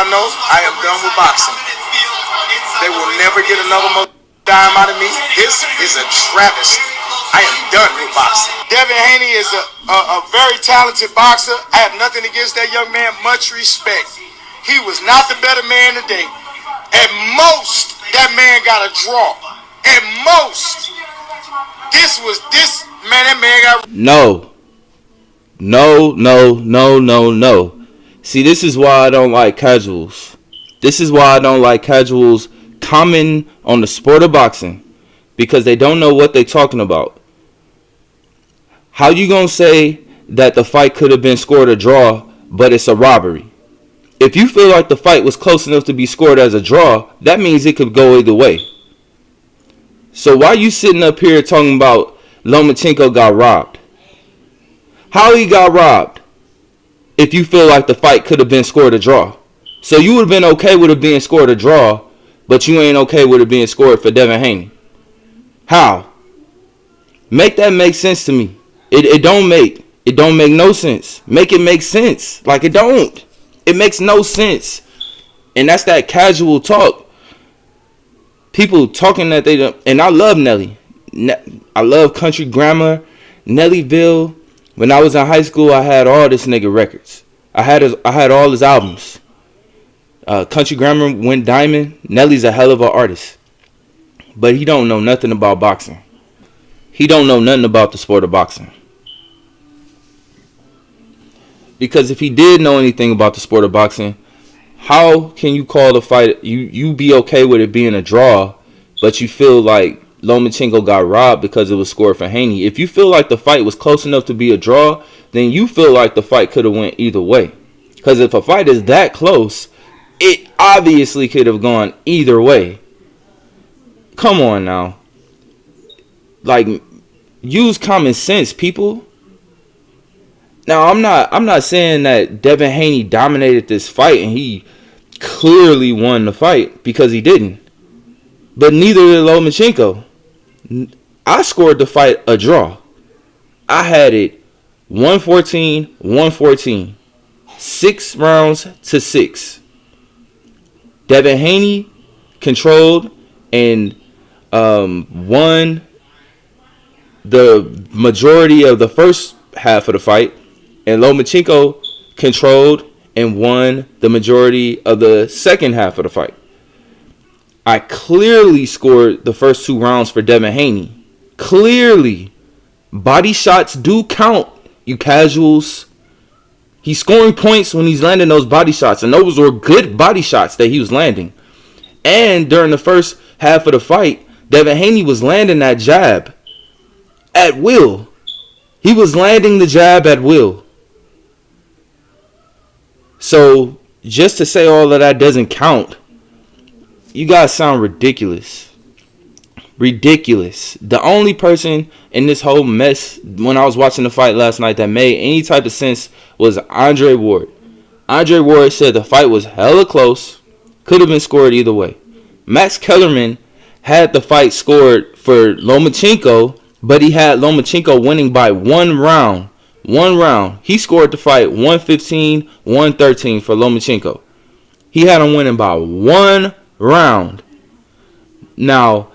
y'all know, I am done with boxing. They will never get another dime out of me. This is a travesty. I am done with boxing. Devin Haney is a very talented boxer. I have nothing against that young man. Much respect. He was not the better man today. At most, that man got a draw. At most. That man got... No. See, this is why I don't like casuals. This is why I don't like casuals commenting on the sport of boxing. Because they don't know what they're talking about. How you gonna say that the fight could have been scored a draw, but it's a robbery? If you feel like the fight was close enough to be scored as a draw, that means it could go either way. So why you sitting up here talking about Lomachenko got robbed? How he got robbed if you feel like the fight could have been scored a draw? So you would have been okay with it being scored a draw, but you ain't okay with it being scored for Devin Haney. How? Make that make sense to me. It don't make no sense. Make it make sense. Like it don't. It makes no sense. And that's that casual talk. People talking that they don't. And I love Nelly. I love Country Grammar, Nellyville. When I was in high school, I had all this nigga records. I had all his albums. Country Grammar went diamond. Nelly's a hell of an artist. But he don't know nothing about boxing. He don't know nothing about the sport of boxing. Because if he did know anything about the sport of boxing, how can you call the fight, you be okay with it being a draw, but you feel like Lomachenko got robbed because it was scored for Haney? If you feel like the fight was close enough to be a draw, then you feel like the fight could have went either way. Because if a fight is that close, it obviously could have gone either way. Come on now. Like, use common sense, people. Now, I'm not saying that Devin Haney dominated this fight and he clearly won the fight, because he didn't. But neither did Lomachenko. I scored the fight a draw. I had it 114-114. 6 rounds to 6. Devin Haney controlled and won the majority of the first half of the fight, and Lomachenko controlled and won the majority of the second half of the fight. I clearly scored the first 2 rounds for Devin Haney. Clearly. Body shots do count, you casuals. He's scoring points when he's landing those body shots, and those were good body shots that he was landing. And during the first half of the fight, Devin Haney was landing that jab at will. He was landing the jab at will. So, just to say all of that doesn't count, you guys sound ridiculous. Ridiculous. The only person in this whole mess, when I was watching the fight last night, that made any type of sense was Andre Ward. Andre Ward said the fight was hella close. Could have been scored either way. Max Kellerman had the fight scored for Lomachenko, but he had Lomachenko winning by 1 round. 1 round. He scored the fight 115-113 for Lomachenko. He had him winning by 1 round. Now,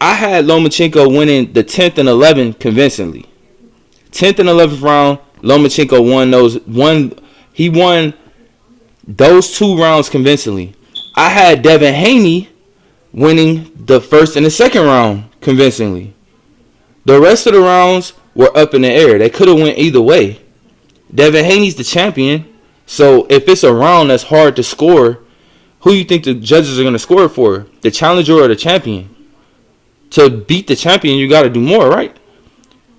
I had Lomachenko winning the 10th and 11th convincingly. 10th and 11th round, Lomachenko won those. He won those 2 rounds convincingly. I had Devin Haney winning the first and the second round convincingly. The rest of the rounds were up in the air. They could have went either way. Devin Haney's the champion. So if it's a round that's hard to score, who you think the judges are going to score it for? The challenger or the champion? To beat the champion, you got to do more, right?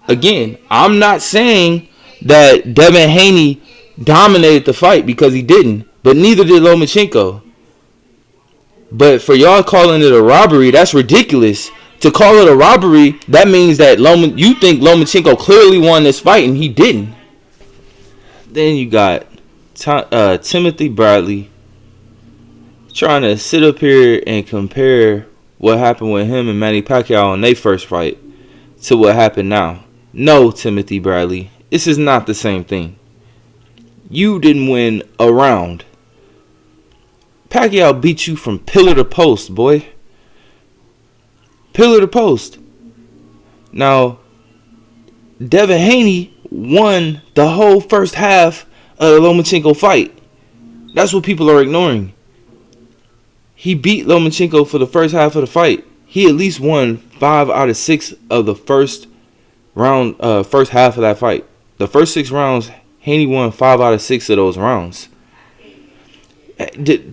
Again, I'm not saying that Devin Haney dominated the fight, because he didn't. But neither did Lomachenko. But for y'all calling it a robbery, that's ridiculous. To call it a robbery, that means that you think Lomachenko clearly won this fight and he didn't. Then you got Timothy Bradley trying to sit up here and compare what happened with him and Manny Pacquiao in their first fight to what happened now. No, Timothy Bradley, this is not the same thing. You didn't win a round. Pacquiao beat you from pillar to post, boy. Pillar to post. Now, Devin Haney won the whole first half of the Lomachenko fight. That's what people are ignoring. He beat Lomachenko for the first half of the fight. He at least won 5 out of 6 of the first half of that fight. The first 6 rounds, Haney won 5 out of 6 of those rounds.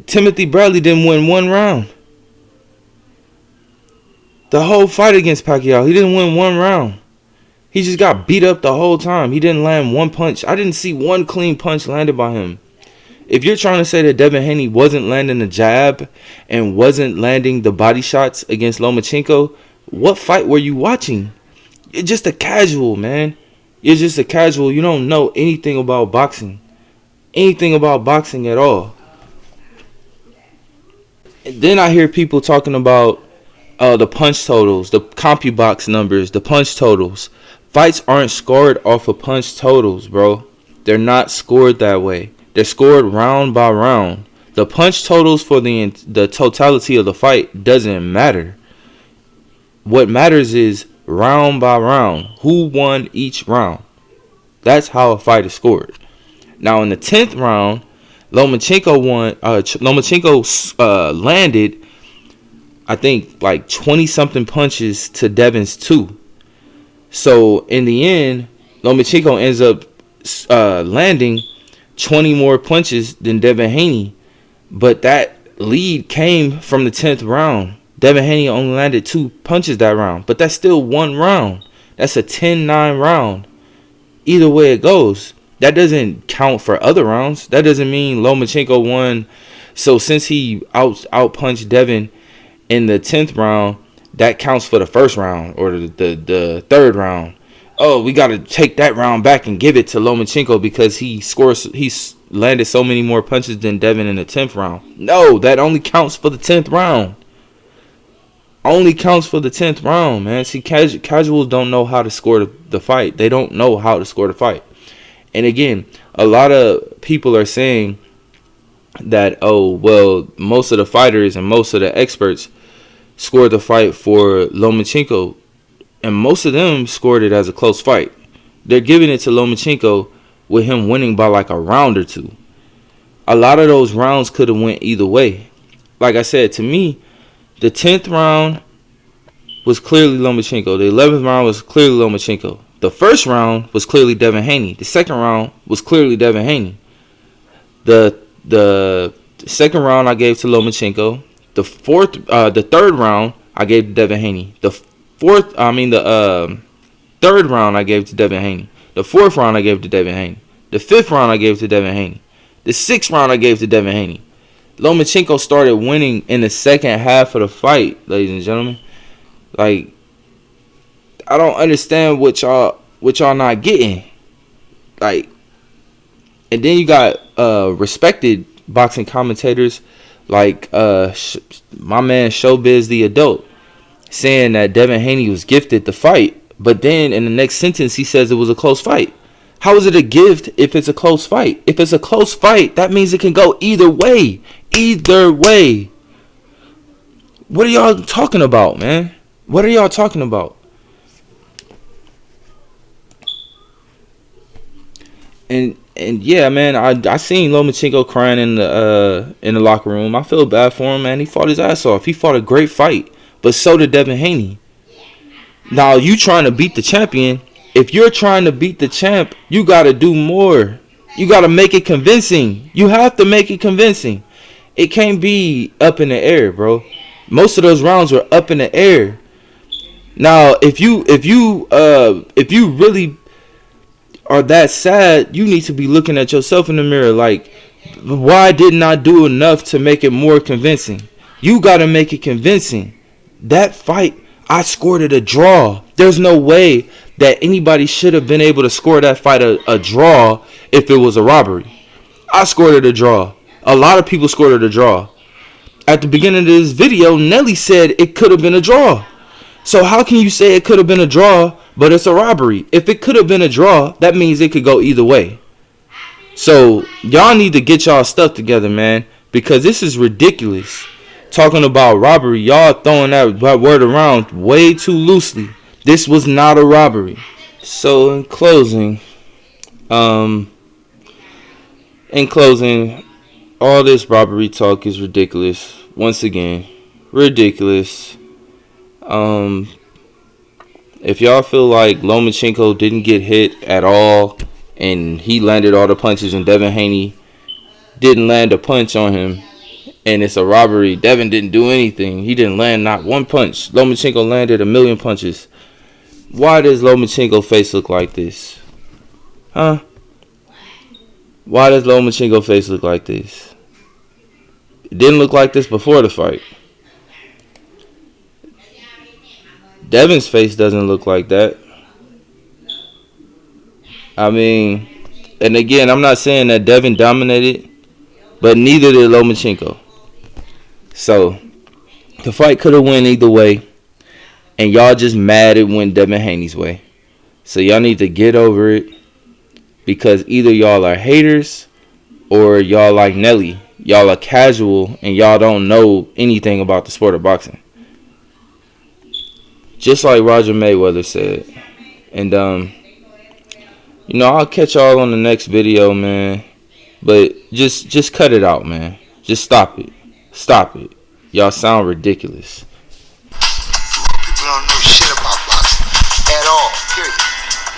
Timothy Bradley didn't win 1 round. The whole fight against Pacquiao, he didn't win 1 round. He just got beat up the whole time. He didn't land 1 punch. I didn't see 1 clean punch landed by him. If you're trying to say that Devin Haney wasn't landing the jab and wasn't landing the body shots against Lomachenko, what fight were you watching? You're just a casual, man. You're just a casual. You don't know anything about boxing. Anything about boxing at all. And then I hear people talking about the punch totals, the CompuBox numbers, the punch totals. Fights aren't scored off of punch totals, bro. They're not scored that way. They're scored round by round. The punch totals for the totality of the fight doesn't matter. What matters is round by round. Who won each round? That's how a fight is scored. Now in the 10th round, Lomachenko landed, I think, like 20-something punches to Devin's 2. So in the end, Lomachenko ends up landing 20 more punches than Devin Haney. But that lead came from the 10th round. Devin Haney only landed 2 punches that round. But that's still 1 round. That's a 10-9 round. Either way it goes. That doesn't count for other rounds. That doesn't mean Lomachenko won. So since he outpunched Devin in the 10th round, that counts for the first round or the third round. Oh, we got to take that round back and give it to Lomachenko because he landed so many more punches than Devin in the 10th round. No, that only counts for the 10th round. Only counts for the 10th round, man. See, casuals don't know how to score the fight. They don't know how to score the fight. And again, a lot of people are saying that, oh, well, most of the fighters and most of the experts scored the fight for Lomachenko. And most of them scored it as a close fight. They're giving it to Lomachenko with him winning by like a round or 2. A lot of those rounds could have went either way. Like I said, to me, the 10th round was clearly Lomachenko. The 11th round was clearly Lomachenko. The first round was clearly Devin Haney. The second round was clearly Devin Haney. The second round I gave to Lomachenko. The third round I gave to Devin Haney. The third round I gave to Devin Haney. The 4th round I gave to Devin Haney. The 5th round I gave to Devin Haney. The 6th round I gave to Devin Haney. Lomachenko started winning in the second half of the fight, ladies and gentlemen. Like, I don't understand what y'all not getting. Like, and then you got respected boxing commentators like my man Showbiz the Adult saying that Devin Haney was gifted the fight, but then in the next sentence he says it was a close fight. How is it a gift if it's a close fight? If it's a close fight, that means it can go either way. Either way. What are y'all talking about, man? What are y'all talking about? And yeah, man, I seen Lomachenko crying in the locker room. I feel bad for him, man. He fought his ass off. He fought a great fight, but so did Devin Haney. Now you trying to beat the champion. If you're trying to beat the champ, you got to do more. You got to make it convincing. You have to make it convincing. It can't be up in the air, bro. Most of those rounds were up in the air. Now, if you really are that sad, you need to be looking at yourself in the mirror like, why didn't I do enough to make it more convincing? You got to make it convincing. That fight, I scored it a draw. There's no way that anybody should have been able to score that fight a draw if it was a robbery. I scored it a draw. A lot of people scored it a draw. At the beginning of this video, Nelly said it could have been a draw. So how can you say it could have been a draw, but it's a robbery? If it could have been a draw, that means it could go either way. So y'all need to get y'all stuff together, man. because this is ridiculous. Talking about robbery, y'all throwing that word around way too loosely. This was not a robbery. So in closing, all this robbery talk is ridiculous. Once again, ridiculous. If y'all feel like Lomachenko didn't get hit at all and he landed all the punches and Devin Haney didn't land a punch on him and it's a robbery, Devin didn't do anything. He didn't land not one punch. Lomachenko landed 1,000,000 punches. Why does Lomachenko face look like this? Huh? Why does Lomachenko face look like this? It didn't look like this before the fight. Devin's face doesn't look like that. I mean, and again, I'm not saying that Devin dominated, but neither did Lomachenko. So, the fight could have went either way, and y'all just mad it went Devin Haney's way. So y'all need to get over it, because either y'all are haters or y'all like Nelly. Y'all are casual and y'all don't know anything about the sport of boxing. Just like Roger Mayweather said. And, I'll catch y'all on the next video, man. But just cut it out, man. Just stop it. Stop it. Y'all sound ridiculous.